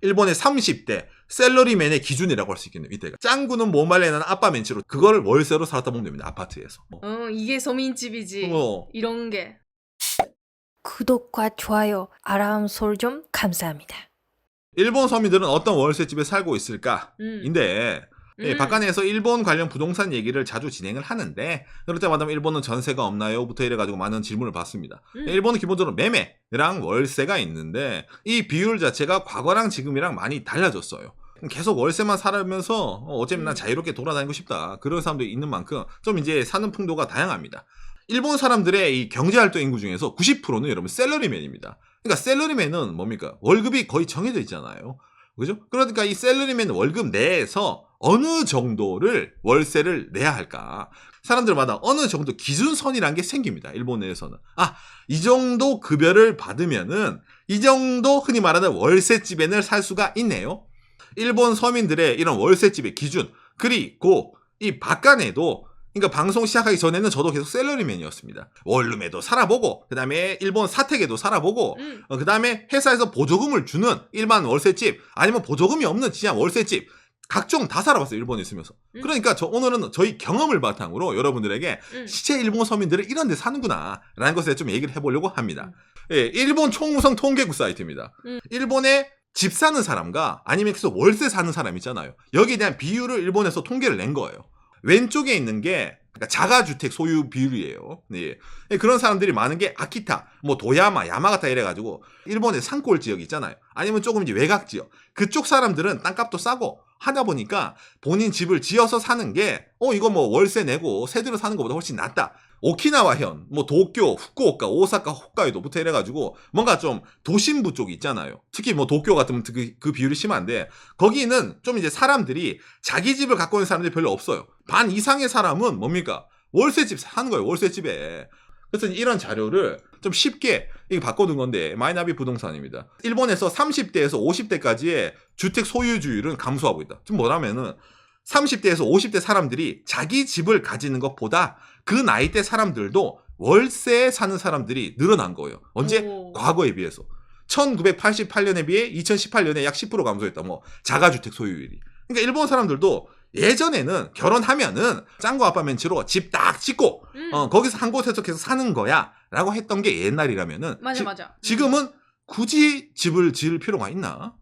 일본의 30대 셀러리맨의 기준이라고 할 수 있겠네요. 이때가 짱구는 못 말리는 아빠 멘치로 그걸 월세로 살았다 보면 됩니다. 아파트에서. 이게 서민집이지. 이런 게. 구독과 좋아요, 알람 설정 감사합니다. 일본 서민들은 어떤 월세집에 살고 있을까?인데 박간에서 일본 관련 부동산 얘기를 자주 진행을 하는데 그럴 때마다 일본은 전세가 없나요? 부터 이래가지고 많은 질문을 받습니다. 일본은 기본적으로 매매랑 월세가 있는데 이 비율 자체가 과거랑 지금이랑 많이 달라졌어요. 계속 월세만 살면서 어차피 난 자유롭게 돌아다니고 싶다. 그런 사람들이 있는 만큼 좀 이제 사는 풍도가 다양합니다. 일본 사람들의 이 경제활동 인구 중에서 90%는 여러분 셀러리맨입니다. 그러니까 셀러리맨은 뭡니까? 월급이 거의 정해져 있잖아요. 그죠? 그러니까 이 셀러리맨 월급 내에서 어느 정도를 월세를 내야 할까? 사람들마다 어느 정도 기준선이란 게 생깁니다. 일본 내에서는. 이 정도 급여를 받으면은 이 정도 흔히 말하는 월세집에는 살 수가 있네요. 일본 서민들의 이런 월세집의 기준, 그리고 이 박간에도 그러니까 방송 시작하기 전에는 저도 계속 셀러리맨이었습니다. 원룸에도 살아보고 그 다음에 일본 사택에도 살아보고 그 다음에 회사에서 보조금을 주는 일반 월세집 아니면 보조금이 없는 그냥 월세집 각종 다 살아봤어요. 일본에 있으면서. 그러니까 오늘은 저희 경험을 바탕으로 여러분들에게 실제 일본 서민들은 이런 데 사는구나 라는 것에 좀 얘기를 해보려고 합니다. 일본 총무성 통계국 사이트입니다. 일본에 집 사는 사람과 아니면 계속 월세 사는 사람 있잖아요. 여기에 대한 비율을 일본에서 통계를 낸 거예요. 왼쪽에 있는 게 자가주택 소유 비율이에요. 그런 사람들이 많은 게 아키타, 도야마, 야마가타 이래가지고 일본의 산골 지역 있잖아요. 아니면 조금 이제 외곽 지역. 그쪽 사람들은 땅값도 싸고 하다 보니까 본인 집을 지어서 사는 게 이거 월세 내고 새 들어 사는 것보다 훨씬 낫다. 오키나와현, 도쿄, 후쿠오카, 오사카, 홋카이도부터 이래가지고 뭔가 좀 도심부 쪽이 있잖아요. 특히 도쿄 같으면 그 비율이 심한데 거기는 좀 이제 사람들이 자기 집을 갖고 있는 사람들이 별로 없어요. 반 이상의 사람은 뭡니까? 월세집 사는 거예요. 월세집에. 그래서 이런 자료를 좀 쉽게 바꿔둔 건데 마이나비 부동산입니다. 일본에서 30대에서 50대까지의 주택 소유주율은 감소하고 있다. 좀 뭐라면은 30대에서 50대 사람들이 자기 집을 가지는 것보다 그 나이대 사람들도 월세에 사는 사람들이 늘어난 거예요. 언제? 과거에 비해서. 1988년에 비해 2018년에 약 10% 감소했다. 자가주택 소유율이. 그러니까 일본 사람들도 예전에는 결혼하면은 짱구 아빠 멘치로 집 딱 짓고 거기서 한 곳에서 계속 사는 거야 라고 했던 게 옛날이라면은 맞아. 지금은 굳이 집을 지을 필요가 있나?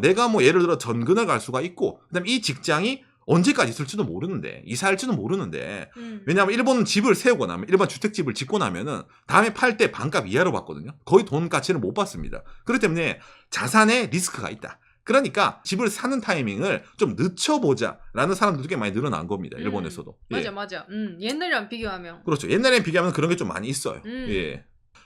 내가 예를 들어 전근을 갈 수가 있고 그다음에 이 직장이 언제까지 있을지도 모르는데 이사할지도 모르는데 왜냐하면 일본은 집을 세우고 나면 일반 주택집을 짓고 나면은 다음에 팔 때 반값 이하로 받거든요. 거의 돈 가치를 못 받습니다. 그렇기 때문에 자산에 리스크가 있다. 그러니까 집을 사는 타이밍을 좀 늦춰보자 라는 사람들도 꽤 많이 늘어난 겁니다. 일본에서도. 맞아. 옛날이랑 비교하면. 그렇죠. 옛날에 비교하면 그런 게 좀 많이 있어요.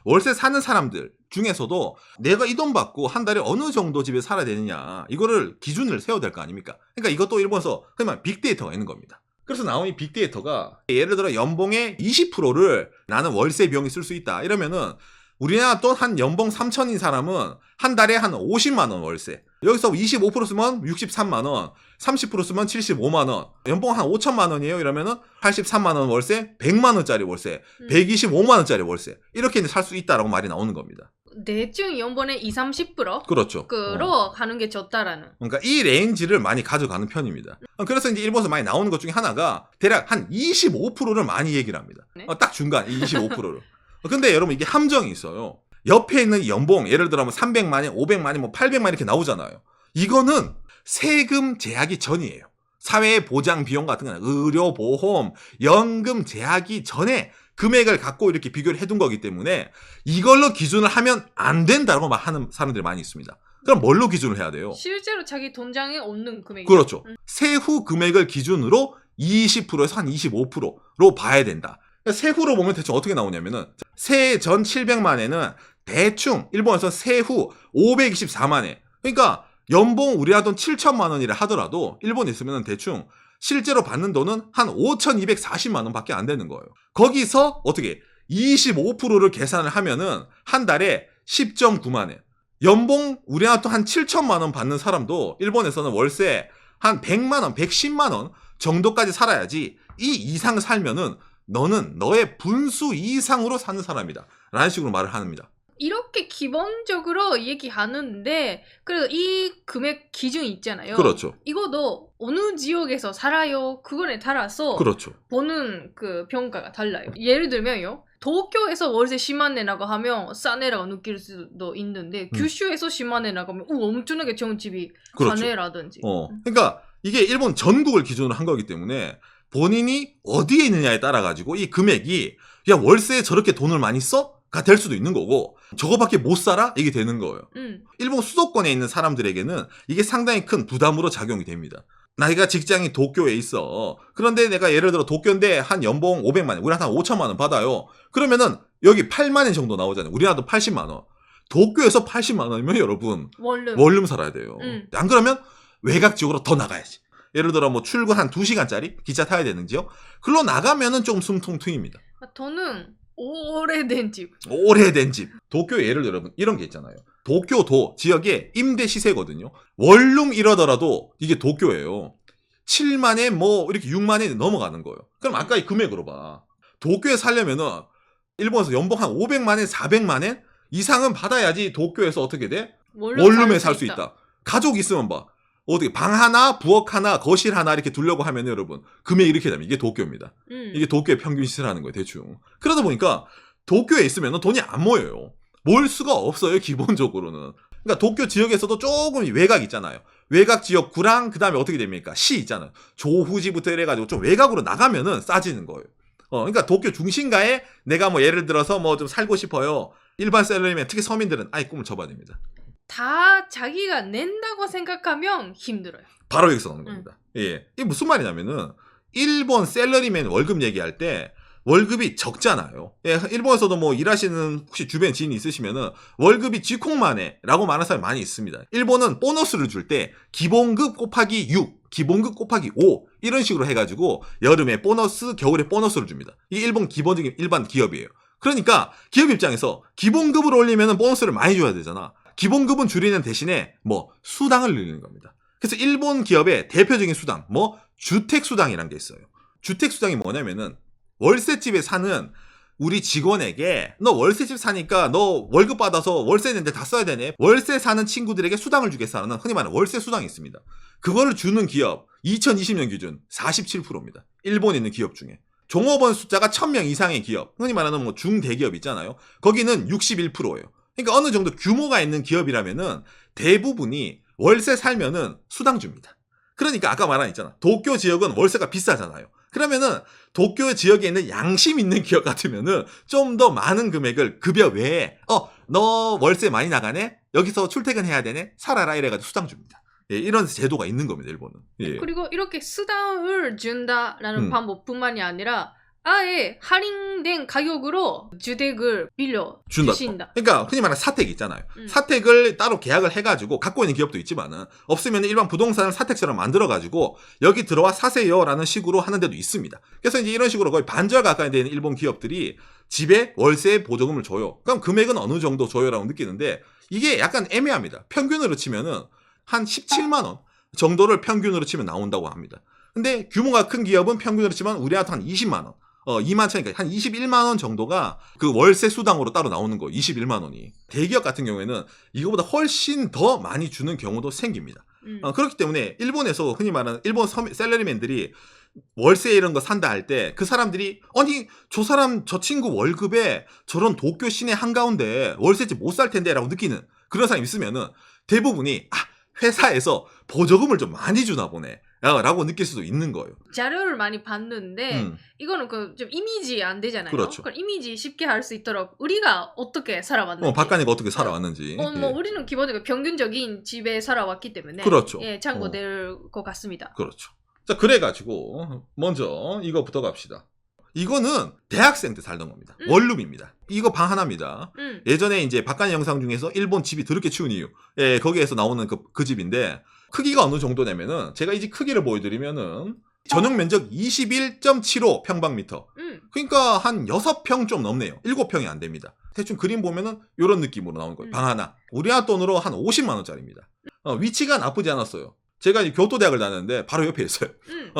월세 사는 사람들 중에서도 내가 이 돈 받고 한 달에 어느 정도 집에 살아야 되느냐 이거를 기준을 세워야 될 거 아닙니까? 그러니까 이것도 일본에서 그냥 빅데이터가 있는 겁니다. 그래서 나온 이 빅데이터가 예를 들어 연봉의 20%를 나는 월세 비용이 쓸 수 있다 이러면은 우리나라 또 한 연봉 3천인 사람은 한 달에 한 50만 원 월세. 여기서 25% 쓰면 63만 원, 30% 쓰면 75만 원. 연봉 한 5천만 원이에요. 이러면은 83만 원 월세, 100만 원짜리 월세, 125만 원짜리 월세. 이렇게 살 수 있다라고 말이 나오는 겁니다. 대충 연봉의 20-30%? 그렇죠. 로 가는 게 좋다라는. 그러니까 이 레인지를 많이 가져가는 편입니다. 그래서 이제 일본에서 많이 나오는 것 중에 하나가 대략 한 25%를 많이 얘기를 합니다. 딱 중간 25%를. 근데 여러분 이게 함정이 있어요. 옆에 있는 연봉 예를 들어 300만원, 500만원, 800만원 이렇게 나오잖아요. 이거는 세금 제하기 전이에요. 사회보장 비용 같은 거는 의료, 보험, 연금 제하기 전에 금액을 갖고 이렇게 비교를 해둔 거기 때문에 이걸로 기준을 하면 안 된다고 하는 사람들이 많이 있습니다. 그럼 뭘로 기준을 해야 돼요? 실제로 자기 돈장에 없는 금액이죠. 그렇죠. 세후 금액을 기준으로 20%에서 한 25%로 봐야 된다. 세후로 보면 대충 어떻게 나오냐면은 세 전 700만에는 대충 일본에서 세후 524만에 그러니까 연봉 우리나라 돈 7천만 원이라 하더라도 일본에 있으면 대충 실제로 받는 돈은 한 5,240만 원 밖에 안 되는 거예요. 거기서 어떻게 25%를 계산을 하면은 한 달에 10.9만 원. 연봉 우리나라 돈 한 7천만 원 받는 사람도 일본에서는 월세 한 100만 원, 110만 원 정도까지 살아야지 이 이상 살면은 너는 너의 분수 이상으로 사는 사람이다 라는 식으로 말을 합니다. 이렇게 기본적으로 얘기하는데 그래도 이 금액 기준이 있잖아요. 그렇죠. 이것도 어느 지역에서 살아요 그거에 따라서 그렇죠. 보는 그 평가가 달라요. 예를 들면요. 도쿄에서 월세 10만 엔이라고 하면 싼 애라고 느낄 수도 있는데 규슈에서 10만 엔이라고 하면 엄청나게 좋은 집이 그렇죠. 싼 애라든지. 그러니까 이게 일본 전국을 기준으로 한 거기 때문에 본인이 어디에 있느냐에 따라 가지고 이 금액이 야 월세에 저렇게 돈을 많이 써? 가 될 수도 있는 거고 저거밖에 못 살아? 이게 되는 거예요. 일본 수도권에 있는 사람들에게는 이게 상당히 큰 부담으로 작용이 됩니다. 나이가 직장이 도쿄에 있어. 그런데 내가 예를 들어 도쿄인데 한 연봉 500만 원, 우리나라 한 5천만 원 받아요. 그러면은 여기 8만 원 정도 나오잖아요. 우리나라도 80만 원. 도쿄에서 80만 원이면 여러분 원룸 살아야 돼요. 안 그러면 외곽 지역으로 더 나가야지. 예를 들어 뭐 출근 한 2시간짜리 기차 타야 되는 지역. 글로 나가면은 좀 숨통 트입니다. 저는 오래된 집. 오래된 집. 도쿄 예를 들어 여러분 이런 게 있잖아요. 도쿄도 지역의 임대 시세거든요. 원룸 이러더라도 이게 도쿄예요. 7만에 뭐 이렇게 6만에 넘어가는 거예요. 그럼 아까 이 금액으로 봐. 도쿄에 살려면은 일본에서 연봉 한 500만엔 400만엔 이상은 받아야지 도쿄에서 어떻게 돼? 원룸에 살 수 있다. 가족 있으면 봐. 어떻게 방 하나, 부엌 하나, 거실 하나 이렇게 두려고 하면 여러분 금액이 이렇게 되면 이게 도쿄입니다. 이게 도쿄의 평균 시세라는 거예요. 대충. 그러다 보니까 도쿄에 있으면 돈이 안 모여요. 모일 수가 없어요. 기본적으로는. 그러니까 도쿄 지역에서도 조금 외곽 있잖아요. 외곽 지역구랑 그 다음에 어떻게 됩니까? 시 있잖아요. 조후지부터 이래가지고 좀 외곽으로 나가면은 싸지는 거예요. 그러니까 도쿄 중심가에 내가 뭐 예를 들어서 뭐 좀 살고 싶어요. 일반 셀러리맨 특히 서민들은 아예 꿈을 접어야 됩니다. 다 자기가 낸다고 생각하면 힘들어요. 바로 여기서 나오는 겁니다. 예. 이게 무슨 말이냐면은 일본 셀러리맨 월급 얘기할 때 월급이 적잖아요. 예, 일본에서도 뭐 일하시는 혹시 주변 지인이 있으시면은 월급이 쥐콩만해 라고 말하는 사람이 많이 있습니다. 일본은 보너스를 줄 때 기본급 곱하기 6, 기본급 곱하기 5 이런 식으로 해가지고 여름에 보너스, 겨울에 보너스를 줍니다. 이게 일본 기본적인 일반 기업이에요. 그러니까 기업 입장에서 기본급을 올리면은 보너스를 많이 줘야 되잖아. 기본급은 줄이는 대신에 뭐 수당을 늘리는 겁니다. 그래서 일본 기업의 대표적인 수당, 뭐 주택수당이라는 게 있어요. 주택수당이 뭐냐면은 월세집에 사는 우리 직원에게 너 월세집 사니까 너 월급 받아서 월세 낸데 다 써야 되네. 월세 사는 친구들에게 수당을 주겠다는 흔히 말하는 월세 수당이 있습니다. 그거를 주는 기업 2020년 기준 47%입니다. 일본에 있는 기업 중에. 종업원 숫자가 1000명 이상의 기업, 흔히 말하는 뭐 중대기업 있잖아요. 거기는 61%예요. 그러니까 어느 정도 규모가 있는 기업이라면은 대부분이 월세 살면은 수당 줍니다. 그러니까 아까 말한 있잖아. 도쿄 지역은 월세가 비싸잖아요. 그러면은 도쿄 지역에 있는 양심 있는 기업 같으면은 좀 더 많은 금액을 급여 외에 너 월세 많이 나가네? 여기서 출퇴근해야 되네? 살아라 이래가지고 수당 줍니다. 예, 이런 제도가 있는 겁니다. 일본은. 예. 그리고 이렇게 수당을 준다라는 방법뿐만이 아니라 아예 할인된 가격으로 주택을 빌려 주신다. 그러니까 흔히 말하는 사택 있잖아요. 사택을 따로 계약을 해가지고 갖고 있는 기업도 있지만은 없으면 일반 부동산을 사택처럼 만들어가지고 여기 들어와 사세요라는 식으로 하는 데도 있습니다. 그래서 이제 이런 식으로 거의 반절 가까이 되는 일본 기업들이 집에 월세 보조금을 줘요. 그럼 금액은 어느 정도 줘요라고 느끼는데 이게 약간 애매합니다. 평균으로 치면은 한 17만 원 정도를 평균으로 치면 나온다고 합니다. 근데 규모가 큰 기업은 평균으로 치면 우리한테 한 20만 원. 2만 천이니까 한 21만 원 정도가 그 월세 수당으로 따로 나오는 거예요. 21만 원이. 대기업 같은 경우에는 이거보다 훨씬 더 많이 주는 경우도 생깁니다. 그렇기 때문에 일본에서 흔히 말하는 일본 셀러리맨들이 월세 이런 거 산다 할 때 그 사람들이 아니 저 친구 월급에 저런 도쿄 시내 한가운데 월세집 못 살 텐데 라고 느끼는 그런 사람이 있으면은 대부분이 회사에서 보조금을 좀 많이 주나 보네 라고 느낄 수도 있는 거예요. 자료를 많이 봤는데 이거는 좀 이미지 안 되잖아요. 그렇죠. 그럼 이미지 쉽게 할 수 있도록 우리가 어떻게 살아왔는지. 박간이가 어떻게 살아왔는지. 뭐 우리는 기본적으로 평균적인 집에 살아왔기 때문에 그렇죠. 예, 참고될 것 같습니다. 그렇죠. 자, 그래가지고 먼저 이거부터 갑시다. 이거는 대학생 때 살던 겁니다. 원룸입니다. 이거 방 하나입니다. 예전에 이제 박간이 영상 중에서 일본 집이 더럽게 추운 이유, 예, 거기에서 나오는 그 집인데 크기가 어느 정도냐면은 제가 이 집 크기를 보여드리면은 전용 면적 21.75 평방미터. 그러니까 한 6평 좀 넘네요. 7평이 안 됩니다. 대충 그림 보면은 이런 느낌으로 나오는 거예요. 방 하나. 우리나라 돈으로 한 50만 원짜리입니다. 위치가 나쁘지 않았어요. 제가 이제 교토대학을 다녔는데 바로 옆에 있어요.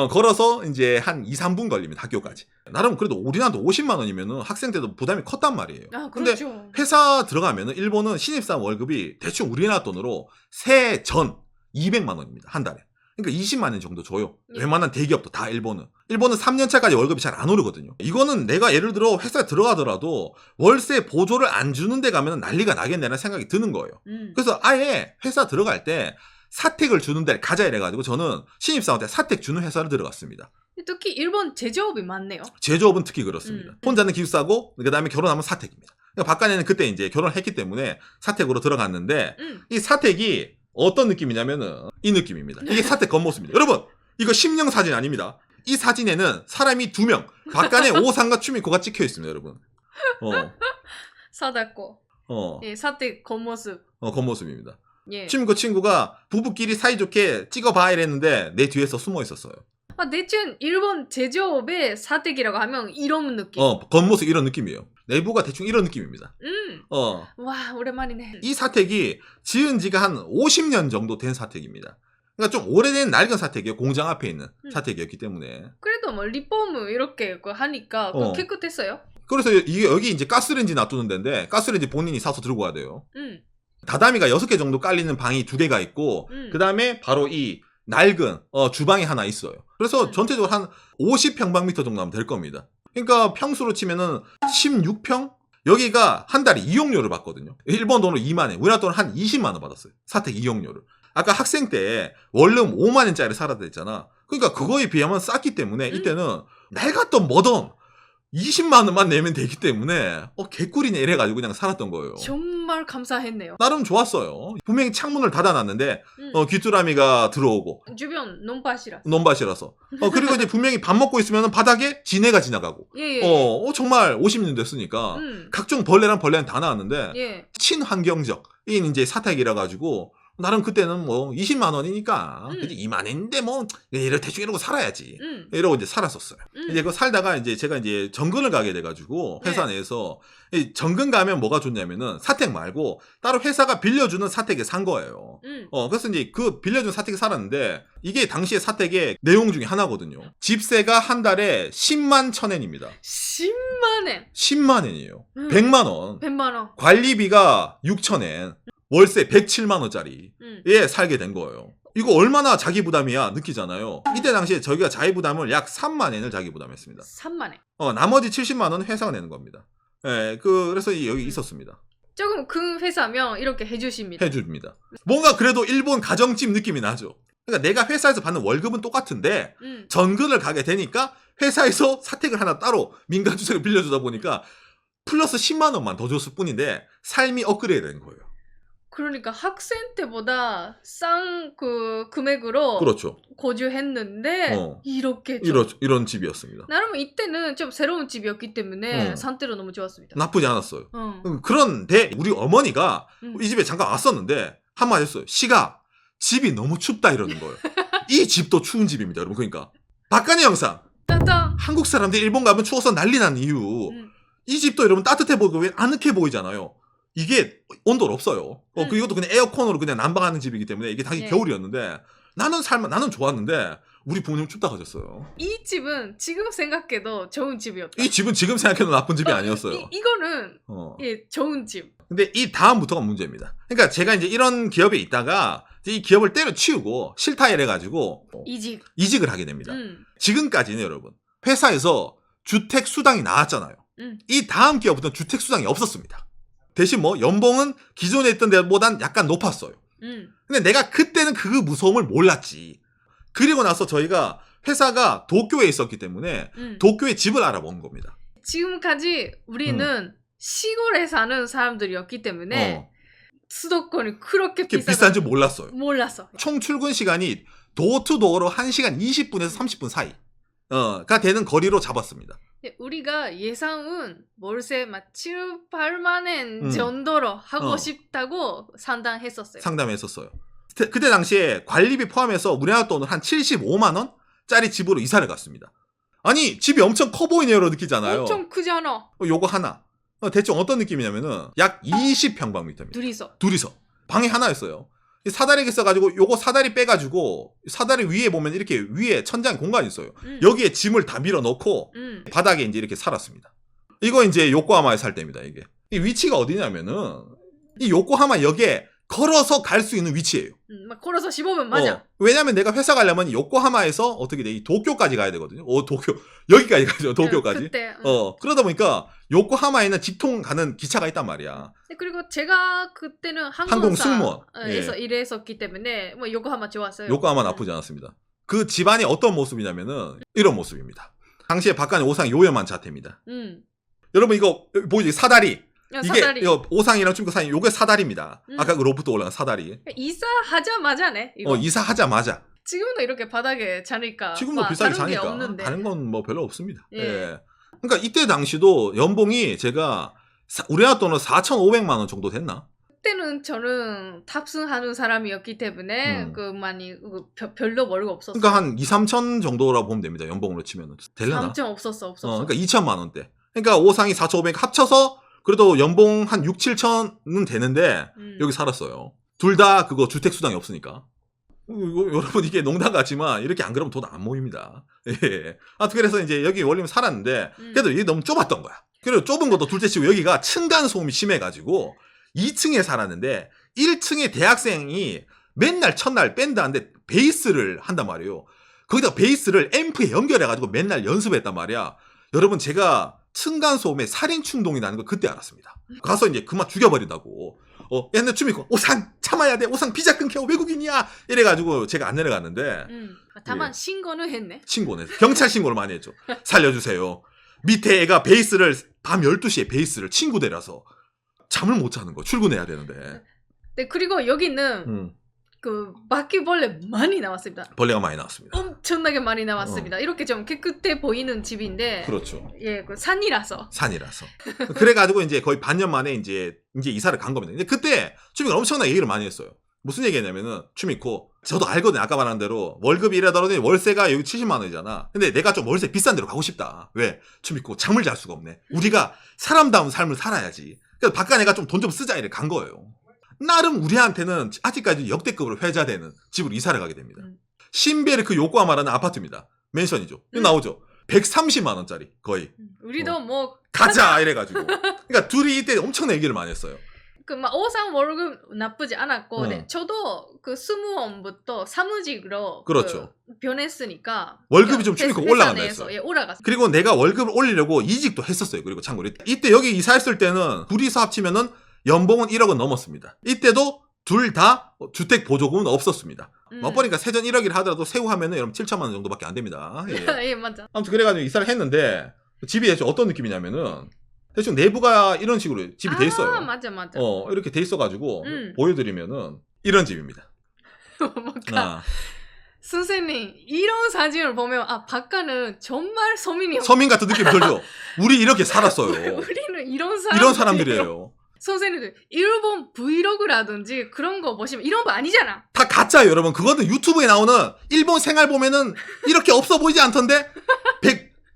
걸어서 이제 한 2, 3분 걸립니다. 학교까지. 나름 그래도 올인원도 50만 원이면은 학생 때도 부담이 컸단 말이에요. 아, 근데 그렇죠. 회사 들어가면은 일본은 신입사원 월급이 대충 우리나라 돈으로 세전 200만 원입니다. 한 달에. 그러니까 20만 원 정도 줘요. 예. 웬만한 대기업도 다 일본은. 일본은 3년차까지 월급이 잘 안 오르거든요. 이거는 내가 예를 들어 회사에 들어가더라도 월세 보조를 안 주는 데 가면 난리가 나겠네라는 생각이 드는 거예요. 그래서 아예 회사 들어갈 때 사택을 주는 데를 가자 이래가지고 저는 신입사원 때 사택 주는 회사를 들어갔습니다. 특히 일본 제조업이 많네요. 제조업은 특히 그렇습니다. 혼자는 기숙사고 그다음에 결혼하면 사택입니다. 그러니까 박간에는 그때 이제 결혼을 했기 때문에 사택으로 들어갔는데 이 사택이 어떤 느낌이냐면은 이 느낌입니다. 이게 사택 겉모습입니다. 여러분 이거 심령 사진 아닙니다. 이 사진에는 사람이 2명 박간에 오상과 추미코가 찍혀 있습니다. 여러분. 사다코. 예, 사택 겉모습. 겉모습입니다. 예. 추미코 친구가 부부끼리 사이좋게 찍어봐 이랬는데 내 뒤에서 숨어 있었어요. 아, 대충 일본 제조업의 사택이라고 하면 이런 느낌. 겉모습 이런 느낌이에요. 내부가 대충 이런 느낌입니다. 와, 오랜만이네. 이 사택이 지은 지가 한 50년 정도 된 사택입니다. 그러니까 좀 오래된 낡은 사택이에요. 공장 앞에 있는 사택이었기 때문에. 그래도 뭐 리폼 이렇게 하니까 깨끗했어요. 그래서 이게 여기 이제 가스레인지 놔두는 데인데 가스레인지 본인이 사서 들고 와야 돼요. 다다미가 6개 정도 깔리는 방이 2개가 있고 그 다음에 바로 이 낡은 주방이 하나 있어요. 그래서 전체적으로 한 50평방미터 정도 하면 될 겁니다. 그러니까 평수로 치면은 16평? 여기가 한 달에 이용료를 받거든요. 일본 돈으로 2만 원, 우리나라 돈으로 한 20만 원 받았어요. 사택 이용료를. 아까 학생 때 원룸 5만 원짜리 살았다 했잖아. 그러니까 그거에 비하면 쌌기 때문에 이때는 낡았던 뭐던 20만 원만 내면 되기 때문에 개꿀이네 이래가지고 그냥 살았던 거예요. 정말 감사했네요. 나름 좋았어요. 분명히 창문을 닫아놨는데 귀뚜라미가 들어오고 주변 논밭이라. 논밭이라서 그리고 이제 분명히 밥 먹고 있으면 바닥에 지네가 지나가고 예. 정말 50년 됐으니까 각종 벌레랑 벌레는 다 나왔는데 예. 친환경적인 이제 사택이라 가지고 나름 그때는 뭐 20만 원이니까 2만 원인데 뭐 이래 대충 이러고 살아야지 이러고 이제 살았었어요. 이제 그 살다가 이제 제가 이제 정근을 가게 돼가지고 회사 내에서 이 정근 가면 뭐가 좋냐면은 사택 말고 따로 회사가 빌려주는 사택에 산 거예요. 그래서 이제 그 빌려준 사택에 살았는데 이게 당시에 사택의 내용 중에 하나거든요. 집세가 한 달에 10만 1,000엔입니다. 10만 엔. 10만 엔이에요. 100만 원. 100만 원. 관리비가 6,000엔. 월세 107만 원짜리에 살게 된 거예요. 이거 얼마나 자기 부담이야 느끼잖아요. 이때 당시에 저희가 자기 부담을 약 3만 엔을 자기 부담했습니다. 3만 엔. 나머지 70만 원은 회사가 내는 겁니다. 예, 그래서 여기 있었습니다. 조금 큰 회사면 이렇게 해주십니다. 해줍니다. 뭔가 그래도 일본 가정집 느낌이 나죠. 그러니까 내가 회사에서 받는 월급은 똑같은데 전근을 가게 되니까 회사에서 사택을 하나 따로 민간주택을 빌려주다 보니까 플러스 10만 원만 더 줬을 뿐인데 삶이 업그레이드 된 거예요. 그러니까 학생 때보다 싼 그 금액으로 그렇죠. 거주했는데 이렇게 좀 이런 집이었습니다. 나름 이때는 좀 새로운 집이었기 때문에 상태로 너무 좋았습니다. 나쁘지 않았어요. 그런데 우리 어머니가 이 집에 잠깐 왔었는데 한마디 했어요. 시가 집이 너무 춥다 이러는 거예요. 이 집도 추운 집입니다, 여러분. 그러니까 박간의 영상. 따당. 한국 사람들이 일본 가면 추워서 난리 나는 이유. 이 집도 여러분 따뜻해 보이고 왜 아늑해 보이잖아요. 이게 온도가 없어요. 이것도 그냥 에어컨으로 그냥 난방하는 집이기 때문에 이게 당시 겨울이었는데 나는 좋았는데 우리 부모님 춥다 가셨어요. 이 집은 지금 생각해도 좋은 집이었다. 이 집은 지금 생각해도 나쁜 집이 아니었어요. 이거는 예, 좋은 집. 근데 이 다음부터가 문제입니다. 그러니까 제가 이제 이런 기업에 있다가 이 기업을 때려치우고 싫다 이래가지고 이직을 하게 됩니다. 지금까지는 여러분 회사에서 주택 수당이 나왔잖아요. 이 다음 기업부터는 주택 수당이 없었습니다. 대신 뭐 연봉은 기존에 있던 데보단 약간 높았어요. 근데 내가 그때는 그 무서움을 몰랐지. 그리고 나서 저희가 회사가 도쿄에 있었기 때문에 도쿄에 집을 알아본 겁니다. 지금까지 우리는 시골에 사는 사람들이었기 때문에 수도권이 그렇게 비싼 줄 몰랐어요. 몰랐어. 총 출근 시간이 도어투도어로 1시간 20분에서 30분 사이가 되는 거리로 잡았습니다. 우리가 예상은 월세 막 7, 8만 엔 정도로 하고 싶다고 상담했었어요. 상담했었어요. 그때 당시에 관리비 포함해서 우리나라 돈으로 한 75만 원짜리 집으로 이사를 갔습니다. 아니 집이 엄청 커 보이네요로 느끼잖아요. 엄청 크잖아. 요거 하나. 대충 어떤 느낌이냐면은 약 20평방미터입니다. 둘이서. 방이 하나였어요. 이 사다리가 있어가지고 요거 사다리 빼가지고 사다리 위에 보면 이렇게 위에 천장 공간이 있어요. 여기에 짐을 다 밀어 넣고 바닥에 이제 이렇게 살았습니다. 이거 이제 요코하마에 살 때입니다. 이게 이 위치가 어디냐면은 이 요코하마역에 걸어서 갈 수 있는 위치예요. 막 걸어서 15분 맞아. 왜냐면 내가 회사 가려면 요코하마에서 어떻게 돼? 이 도쿄까지 가야 되거든요. 도쿄 여기까지 가죠. 도쿄까지. 그때. 그러다 보니까 요코하마에는 직통 가는 기차가 있단 말이야. 그리고 제가 그때는 항공 승무원. 항공사에서 일했었기 때문에 뭐 요코하마 좋았어요. 요코하마 나쁘지 않았습니다. 그 집안이 어떤 모습이냐면은 이런 모습입니다. 당시에 박간의 오상이 요염한 자태입니다. 여러분 이거 보이지? 사다리. 이게 사다리. 오상이랑 춤고 사이 요게 사다리입니다. 아까 그 로프트 올라간 사다리. 이사하자마자네. 이거. 이사하자마자. 지금도 이렇게 바닥에 자니까. 지금도 비싸게 다른 게 자니까 없는데. 다른 건 뭐 별로 없습니다. 예. 예. 그러니까 이때 당시도 연봉이 제가 우리나라 돈으로 4,500만 원 정도 됐나? 그때는 저는 탑승하는 사람이었기 때문에 별로 멀고 없었어요. 그러니까 한 2, 3천 정도라고 보면 됩니다. 연봉으로 치면은. 되려나? 3천 없었어. 그러니까 2천만 원대. 그러니까 오상이 4,500 합쳐서 그래도 연봉 한 6, 7천은 되는데 여기 살았어요. 둘 다 그거 주택 수당이 없으니까. 여러분 이게 농담 같지만 이렇게 안 그러면 돈 안 모입니다. 예. 그래서 이제 여기 원래는 살았는데 그래도 이게 너무 좁았던 거야. 그리고 좁은 것도 둘째 치고 여기가 층간 소음이 심해가지고 2층에 살았는데 1층에 대학생이 맨날 첫날 밴드 하는데 베이스를 한단 말이에요. 거기다 베이스를 앰프에 연결해가지고 맨날 연습했단 말이야. 여러분 제가 층간소음에 살인 충동이 나는 걸 그때 알았습니다. 가서 이제 그만 죽여버린다고. 옛날 춤 있고 오상 참아야 돼. 오상 비자 끊겨 외국인이야. 이래가지고 제가 안 내려갔는데. 다만 예. 신고는 했네. 신고는 했어요. 경찰 신고를 많이 했죠. 살려주세요. 밑에 애가 베이스를 밤 12시에 베이스를 친구 데려서 잠을 못 자는 거. 출근해야 되는데. 네, 그리고 여기는 그 바퀴벌레 많이 나왔습니다. 벌레가 많이 나왔습니다. 엄청나게 많이 나왔습니다. 이렇게 좀 깨끗해 보이는 집인데, 그렇죠. 예, 그 산이라서. 그래가지고 이제 거의 반년 만에 이제 이사를 간 겁니다. 근데 그때 추미가 엄청나게 얘기를 많이 했어요. 무슨 얘기했냐면은 추미코 저도 알거든요. 아까 말한 대로 월급이 이래더라도 월세가 여기 70만 원이잖아. 근데 내가 좀 월세 비싼 데로 가고 싶다. 왜? 추미코 잠을 잘 수가 없네. 우리가 사람다운 삶을 살아야지. 그래서 바깥 애가 좀 돈 좀 쓰자 이래 간 거예요. 나름 우리한테는 아직까지 역대급으로 회자되는 집으로 이사를 가게 됩니다. 신베르크 요코하마라는 아파트입니다. 맨션이죠. 이거 나오죠. 130만 원짜리 거의. 우리도 뭐 가자 이래가지고. 그러니까 둘이 이때 엄청난 얘기를 많이 했어요. 그 막 오상 월급 나쁘지 않았고, 네, 저도 그 스무원부터 사무직으로 그렇죠. 변했으니까 월급이 좀 추미코 올라간다 회사 내에서, 했어요. 예, 올라갔어요. 그리고 내가 월급을 올리려고 이직도 했었어요. 그리고 참고로 이때 여기 이사했을 때는 둘이서 합치면은 연봉은 1억은 넘었습니다. 이때도 둘 다 주택 보조금은 없었습니다. 맞보니까 세전 1억이라 하더라도 세후 하면은 여러분 7천만 원 정도밖에 안 됩니다. 예. 예, 맞아. 아무튼 그래가지고 이사를 했는데 집이 대충 어떤 느낌이냐면은 대충 내부가 이런 식으로 집이 돼 있어요. 맞아. 이렇게 돼 있어가지고 보여드리면은 이런 집입니다. 뭔가 선생님 이런 사진을 보면 바깥은 정말 서민이요. 서민 같은 느낌 들죠? 우리 이렇게 살았어요. 우리는 이런 사람들이에요. 선생님들 일본 브이로그라든지 그런 거 보시면 이런 거 아니잖아. 다 가짜예요, 여러분. 그거는 유튜브에 나오는 일본 생활 보면은 이렇게 없어 보이지 않던데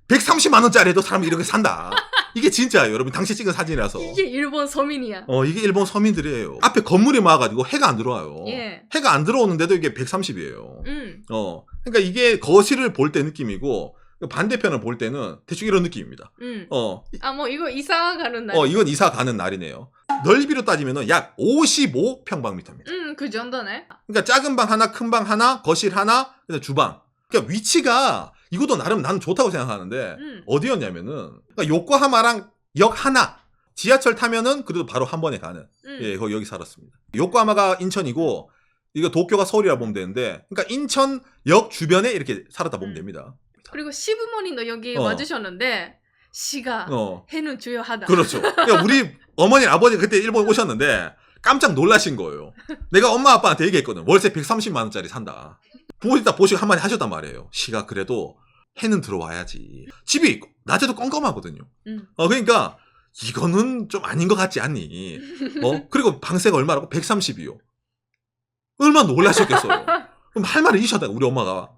130만 원짜리에도 사람이 이렇게 산다. 이게 진짜예요, 여러분. 당시 찍은 사진이라서. 이게 일본 서민이야. 이게 일본 서민들이에요. 앞에 건물이 막아가지고 해가 안 들어와요. 예. 해가 안 들어오는데도 이게 130이에요. 그러니까 이게 거실을 볼 때 느낌이고 반대편을 볼 때는 대충 이런 느낌입니다. 뭐 이거 이사 가는 날. 이건 이사 가는 날이네요. 넓이로 따지면은 약 55평방미터입니다. 그 정도네. 그러니까 작은 방 하나, 큰 방 하나, 거실 하나, 그다음 주방. 그러니까 위치가 이것도 나름 나는 좋다고 생각하는데 어디였냐면은 그러니까 요코하마랑 역 하나 지하철 타면은 그래도 바로 한 번에 가는. 예, 여기 살았습니다. 요코하마가 인천이고 이거 도쿄가 서울이라 보면 되는데 그러니까 인천역 주변에 이렇게 살았다 보면 됩니다. 그리고 시부모님도 여기 와주셨는데 시가 해는 주요하다. 그렇죠. 그러니까 우리 어머니 아버지 그때 일본 오셨는데 깜짝 놀라신 거예요. 내가 엄마 아빠한테 얘기했거든. 월세 130만 원짜리 산다. 부모님 딱 보시고 한마디 하셨단 말이에요. 시가 그래도 해는 들어와야지. 집이 낮에도 껌껌하거든요. 그러니까 이거는 좀 아닌 것 같지 않니? 그리고 방세가 얼마라고? 130이요. 얼마나 놀라셨겠어요. 그럼 할 말을 잊으셨다 우리 엄마가.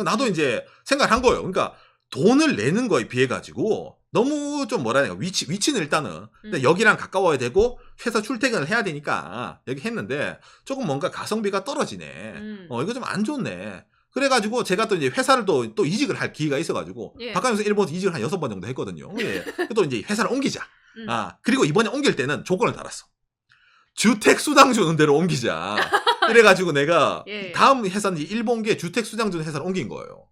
나도 이제 생각한 거예요. 그러니까 돈을 내는 거에 비해 가지고 너무 좀 뭐라 해야 되나 위치는 일단은 근데 여기랑 가까워야 되고 회사 출퇴근을 해야 되니까 여기 했는데 조금 뭔가 가성비가 떨어지네. 이거 좀 안 좋네. 그래가지고 제가 또 이제 회사를 또 이직을 할 기회가 있어가지고 예. 바깥에서 일본에서 이직을 한 6번 정도 했거든요. 예. 또 이제 회사를 옮기자. 그리고 이번에 옮길 때는 조건을 달았어. 주택 수당 주는 데로 옮기자. 이래가지고 내가 예. 다음 회사는 일본계 주택 수당 주는 회사를 옮긴 거예요.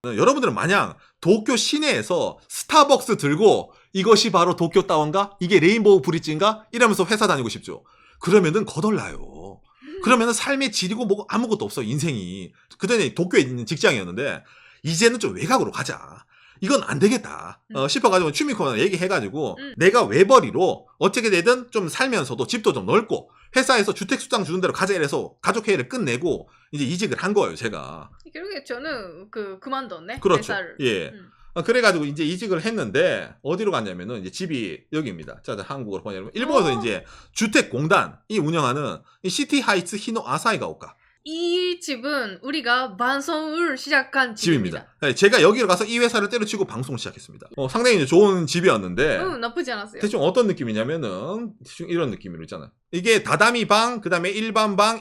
여러분들은 마냥 도쿄 시내에서 스타벅스 들고 이것이 바로 도쿄 타워인가? 이게 레인보우 브릿지인가? 이러면서 회사 다니고 싶죠. 그러면은 거덜나요. 그러면은 삶의 질이고 뭐 아무것도 없어 인생이. 그전에 도쿄에 있는 직장이었는데 이제는 좀 외곽으로 가자. 이건 안 되겠다 싶어가지고 추미코랑 얘기해가지고 내가 외벌이로 어떻게 되든 좀 살면서도 집도 좀 넓고 회사에서 주택수당 주는 대로 가자 이래서 가족회의를 끝내고 이제 이직을 한 거예요 제가. 결국에 저는 그만뒀네. 그렇죠. 회사를. 예. 그래가지고 이제 이직을 했는데 어디로 갔냐면은 이제 집이 여기입니다. 자, 한국으로 보내면 일본에서 이제 주택공단이 운영하는 이 시티하이츠 히노 아사히가오카 이 집은 우리가 방송을 시작한 집입니다. 집입니다. 네, 제가 여기로 가서 이 회사를 때려치고 방송을 시작했습니다. 상당히 이제 좋은 집이었는데 나쁘지 않았어요. 대충 어떤 느낌이냐면은 대충 이런 느낌으로 있잖아요. 이게 다다미 방, 그다음에 일반 방,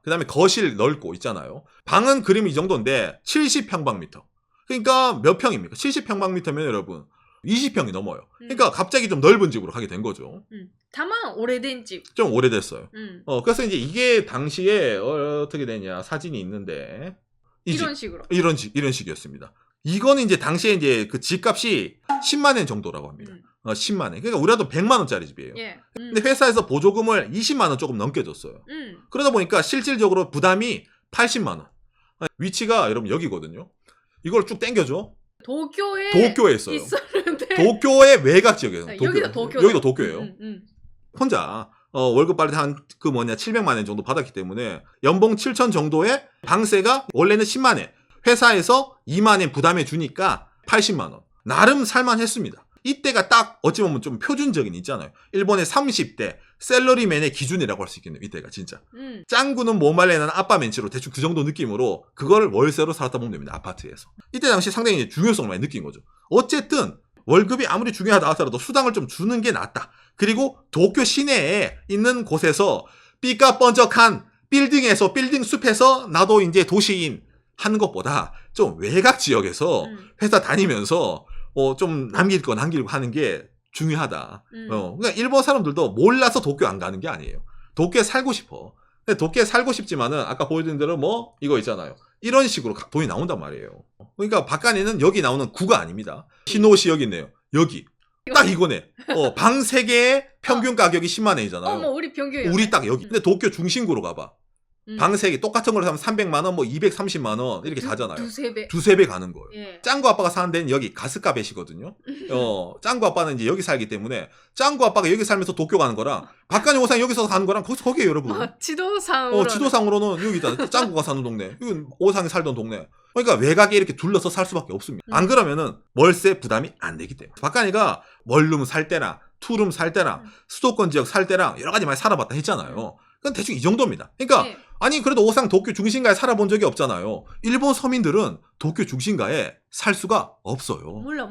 그다음에 거실 넓고 있잖아요. 방은 그림이 이 정도인데 70평방미터. 그러니까 몇 평입니까? 70평방미터면 여러분 20평이 넘어요. 그러니까 갑자기 좀 넓은 집으로 가게 된 거죠. 다만 오래된 집. 좀 오래됐어요. 그래서 이제 이게 당시에 어떻게 되냐 사진이 있는데 이런 식으로. 이런 식이었습니다. 이거는 이제 당시에 이제 그 집값이 10만 엔 정도라고 합니다. 10만 엔. 그러니까 우리라도 100만 원짜리 집이에요. 예. 근데 회사에서 보조금을 20만 원 조금 넘게 줬어요. 그러다 보니까 실질적으로 부담이 80만 원. 위치가 여러분 여기거든요. 이걸 쭉 당겨줘. 도쿄에 있어요. 있었는데 도쿄의 외곽 지역이에요. 여기도 도쿄. 여기도 도쿄예요. 혼자 월급 빨리 한 700만 엔 정도 받았기 때문에 연봉 7천 정도의 방세가 원래는 10만 엔. 회사에서 2만 엔 부담해 주니까 80만 원. 나름 살만했습니다. 이때가 딱 어찌 보면 좀 표준적인 있잖아요. 일본의 30대 셀러리맨의 기준이라고 할 수 있겠네요. 이때가 진짜. 짱구는 못 말리는 아빠 멘치로 대충 그 정도 느낌으로 그거를 월세로 살았다 보면 됩니다. 아파트에서. 이때 당시 상당히 중요성을 많이 느낀 거죠. 어쨌든 월급이 아무리 중요하다 하더라도 수당을 좀 주는 게 낫다. 그리고 도쿄 시내에 있는 곳에서 삐까뻔쩍한 빌딩 숲에서 나도 이제 도시인 하는 것보다 좀 외곽 지역에서 회사 다니면서 좀 남길고 하는 게 중요하다. 그러니까 일본 사람들도 몰라서 도쿄 안 가는 게 아니에요. 도쿄에 살고 싶어. 근데 도쿄에 살고 싶지만은 아까 보여드린 대로 뭐 이거 있잖아요. 이런 식으로 돈이 나온단 말이에요. 그러니까 바깥에는 여기 나오는 구가 아닙니다. 히노시 여기 있네요. 여기. 딱 이거네. 방 3개의 평균 가격이 10만 엔이잖아요. 우리 평균이요. 우리 딱 여기. 근데 도쿄 중심구로 가봐. 방 3개 똑같은 걸 사면 300만 원, 뭐 230만 원 이렇게 가잖아요. 두세 배. 두세 배 가는 거예요. 예. 짱구 아빠가 사는 데는 여기 가스가베시거든요. 짱구 아빠는 이제 여기 살기 때문에 짱구 아빠가 여기 살면서 도쿄 가는 거랑 박간이 오상이 여기서 가는 거랑 거기에요, 여러분. 지도상으로. 지도상으로는 여기다 짱구가 사는 동네, 여기 오상이 살던 동네. 그러니까 외곽에 이렇게 둘러서 살 수밖에 없습니다. 안 그러면은 월세 부담이 안 되기 때문에. 박간이가 원룸 살 때랑 투룸 살 때랑 수도권 지역 살 때랑 여러 가지 많이 살아봤다 했잖아요. 그건 대충 이 정도입니다. 그러니까 예. 아니 그래도 오상 도쿄 중심가에 살아본 적이 없잖아요. 일본 서민들은 도쿄 중심가에 살 수가 없어요.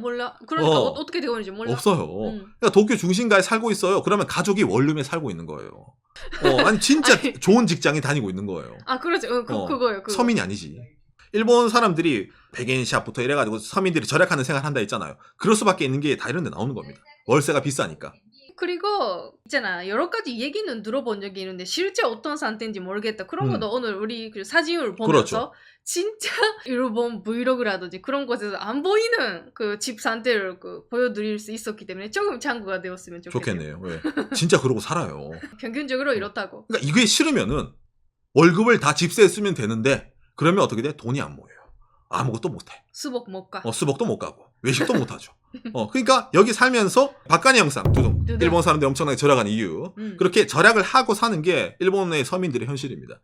몰라. 그러니까 어떻게 되고 있는지 몰라. 없어요. 그러니까 도쿄 중심가에 살고 있어요. 그러면 가족이 원룸에 살고 있는 거예요. 아니 진짜 아니. 좋은 직장에 다니고 있는 거예요. 그렇죠. 그거예요. 그거. 서민이 아니지. 일본 사람들이 백엔샵부터 이래가지고 서민들이 절약하는 생활 한다 했잖아요. 그럴 수밖에 있는 게 다 이런 데 나오는 겁니다. 월세가 비싸니까. 그리고 있잖아 여러 가지 얘기는 들어본 적이 있는데 실제 어떤 상태인지 모르겠다. 그런 것도 오늘 우리 그 사진을 보면서 그렇죠. 진짜 일본 브이로그라든지 그런 곳에서 안 보이는 그 집 상태를 보여드릴 수 있었기 때문에 조금 참고가 되었으면 좋겠네요. 좋겠네요. 왜? 진짜 그러고 살아요. 평균적으로 이렇다고. 그러니까 이게 싫으면은 월급을 다 집세에 쓰면 되는데 그러면 어떻게 돼? 돈이 안 모여요. 아무것도 못해. 수복 못 가. 수복도 못 가고 외식도 못 하죠. 그러니까 여기 살면서 박간의 영상 두둥. 일본 사람들이 엄청나게 절약한 이유. 그렇게 절약을 하고 사는 게 일본의 서민들의 현실입니다.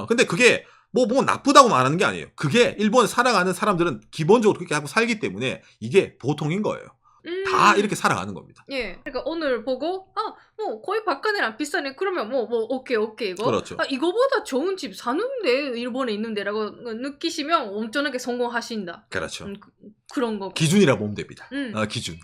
근데 그게 뭐 나쁘다고 말하는 게 아니에요. 그게 일본 살아가는 사람들은 기본적으로 그렇게 하고 살기 때문에 이게 보통인 거예요. 다 이렇게 살아가는 겁니다. 예. 그러니까 오늘 보고 뭐 거의 박간이랑 비싸네. 그러면 뭐 오케이 이거. 그렇죠. 이거보다 좋은 집 사는데 일본에 있는데라고 느끼시면 엄청나게 성공하신다. 그렇죠. 그런 거. 기준이라 보면 됩니다. 기준.